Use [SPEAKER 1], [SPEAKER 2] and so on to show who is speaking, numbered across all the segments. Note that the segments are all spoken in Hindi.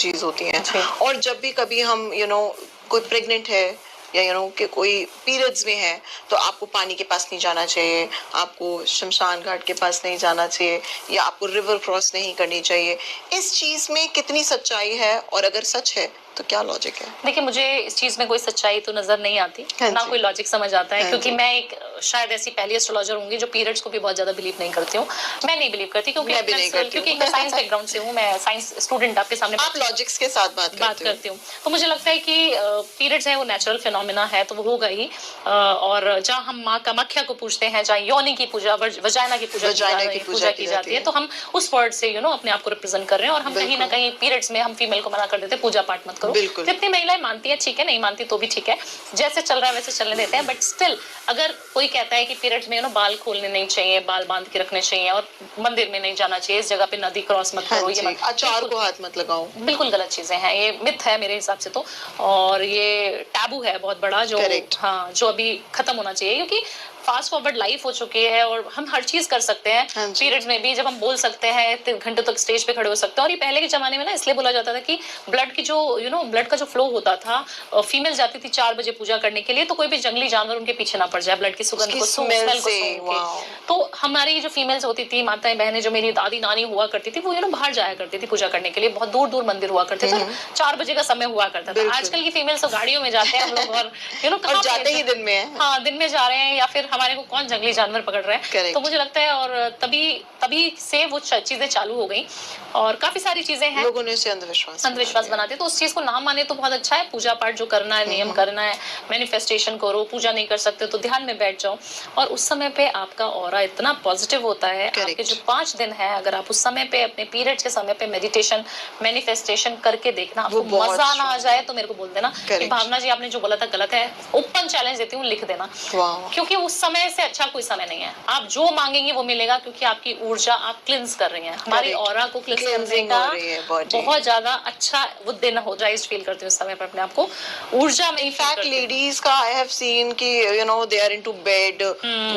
[SPEAKER 1] चीज होती है। और जब भी कभी हम कोई प्रेग्नेंट है या कि कोई पीरियड्स में है, तो आपको पानी के पास नहीं जाना चाहिए, आपको शमशान घाट के पास नहीं जाना चाहिए, या आपको रिवर क्रॉस नहीं करनी चाहिए। इस चीज में कितनी सच्चाई है, और अगर सच है तो क्या लॉजिक है?
[SPEAKER 2] देखिए, मुझे इस चीज में कोई सच्चाई तो नजर नहीं आती, ना कोई लॉजिक समझ आता है, क्योंकि मैं एक शायद ऐसी पहली एस्ट्रोलॉजर होंगी जो पीरियड्स को भी बहुत ज्यादा बिलीव नहीं करती हूँ। मैं नहीं बिलीव करती, क्योंकि मैं साइंस बैकग्राउंड से हूँ, मैं साइंस स्टूडेंट आपके सामने
[SPEAKER 1] आप लॉजिक्स के साथ बात
[SPEAKER 2] करती हूँ। तो मुझे लगता है कि पीरियड्स है वो नेचुरल फिनोमिना है, तो वो होगा ही। और जहाँ हम माँ कामाख्या को पूछते हैं, जहाँ योनि की पूजा, वजाइना की पूजा की जाती है, तो हम उस वर्ड से अपने आप को रिप्रेजेंट कर रहे हैं। और हम कहीं ना कहीं पीरियड्स में हम फीमेल को मना कर देते हैं, पूजा पाठ मत करो। जितनी महिलाएं मानती है ठीक है, नहीं मानती तो भी ठीक है, जैसे चल रहा है वैसे चलने देते हैं। बट स्टिल अगर कोई कहता है कि पीरियड्स में बाल खोलने नहीं चाहिए, बाल बांध के रखने चाहिए, और मंदिर में नहीं जाना चाहिए, इस जगह पे नदी क्रॉस मत करो, ये मत,
[SPEAKER 1] अचार को हाथ मत लगाओ,
[SPEAKER 2] बिल्कुल गलत चीजें हैं, ये मिथ है मेरे हिसाब से तो। और ये टैबू है बहुत बड़ा, जो अभी खत्म होना चाहिए, क्योंकि फास्ट फॉरवर्ड लाइफ हो चुकी है और हम हर चीज कर सकते हैं। पीरियड्स में भी जब हम बोल सकते हैं, 3 घंटे तक स्टेज पे खड़े हो सकते हैं। और ये पहले के जमाने में ना इसलिए बोला जाता था कि ब्लड की जो ब्लड का जो फ्लो होता था, फीमेल जाती थी 4 बजे पूजा करने के लिए, तो कोई भी जंगली जानवर उनके पीछे ना पड़ जाए ब्लड की सुगंध को, स्मेल को। तो हमारी जो फीमेल्स होती थी, माताएं बहनें, जो मेरी दादी नानी हुआ करती थी, वो बाहर जाया करती थी पूजा करने के लिए, बहुत दूर दूर मंदिर हुआ करते थे, 4 बजे का समय हुआ करता था। आजकल की फीमेल्स तो गाड़ियों में जाते हैं हम लोग, और
[SPEAKER 1] जाते ही दिन में,
[SPEAKER 2] हाँ दिन में जा रहे हैं, या फिर हमारे को कौन जंगली जानवर पकड़ रहे हैं। तो मुझे लगता है, और तभी से वो चीजें चालू हो गई, और काफी सारी चीजें हैं,
[SPEAKER 1] लोगों ने इसे अंधविश्वास
[SPEAKER 2] बनाते, तो उस चीज को ना माने तो बहुत अच्छा है। पूजा पाठ जो करना है, नियम करना है, मैनिफेस्टेशन करो। पूजा नहीं कर सकते तो ध्यान में बैठ जाओ, और उस समय पे आपका ऑरा इतना पॉजिटिव होता है। आपके जो 5 दिन है, अगर आप उस समय पे अपने पीरियड के समय पे मेडिटेशन मैनिफेस्टेशन करके देखना, आपको मजा ना आ जाए तो मेरे को बोल देना कि भावना जी आपने जो बोला था गलत है, ओपन चैलेंज देती हूँ, लिख देना, क्योंकि उस समय से अच्छा कोई समय नहीं है। आप जो मांगेंगे वो मिलेगा, क्योंकि आपकी ऊर्जा आप क्लींस कर रही हैं। हमारी ऑरा को क्लींस करने का बहुत ज्यादा अच्छा वो दिन हो जाए, फील करती हूँ उस समय पर अपने आप को ऊर्जा में।
[SPEAKER 1] इनफैक्ट लेडीज का आई हैव सीन कि they are into bed,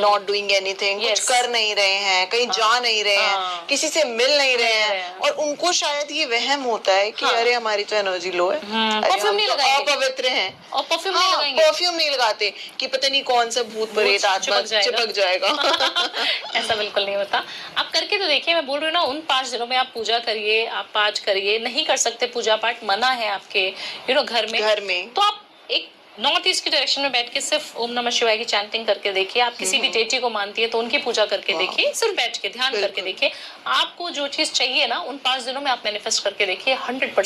[SPEAKER 1] not doing anything, कुछ कर नहीं रहे हैं, कहीं जा नहीं रहे हैं, किसी से मिल नहीं रहे हैं, और उनको शायद ये वहम होता है कि अरे हमारी तो एनर्जी लो है,
[SPEAKER 2] परफ्यूम नहीं लगाएंगे,
[SPEAKER 1] अपवित्र हैं,
[SPEAKER 2] और परफ्यूम
[SPEAKER 1] नहीं लगाते कि पता नहीं कौन सा भूत प्रेत आत्मा चिपक जाएगा।
[SPEAKER 2] ऐसा बिल्कुल नहीं होता। आप करके तो देखिए, मैं बोल रही हूँ ना, उन 5 दिनों में आप पूजा करिए, आप पाठ करिए। नहीं कर सकते पूजा पाठ, मना है आपके घर में, तो आप एक नॉर्थ ईस्ट की डायरेक्शन में बैठ के सिर्फ ओम नमः शिवाय की चैंटिंग करके देखिए। आप किसी भी डेटी को मानती है तो उनकी पूजा करके देखिए, सिर्फ बैठ के ध्यान करके देखिए। आपको जो चीज चाहिए ना, उन 5 दिनों में आप मैनिफेस्ट करके देखिए, 100%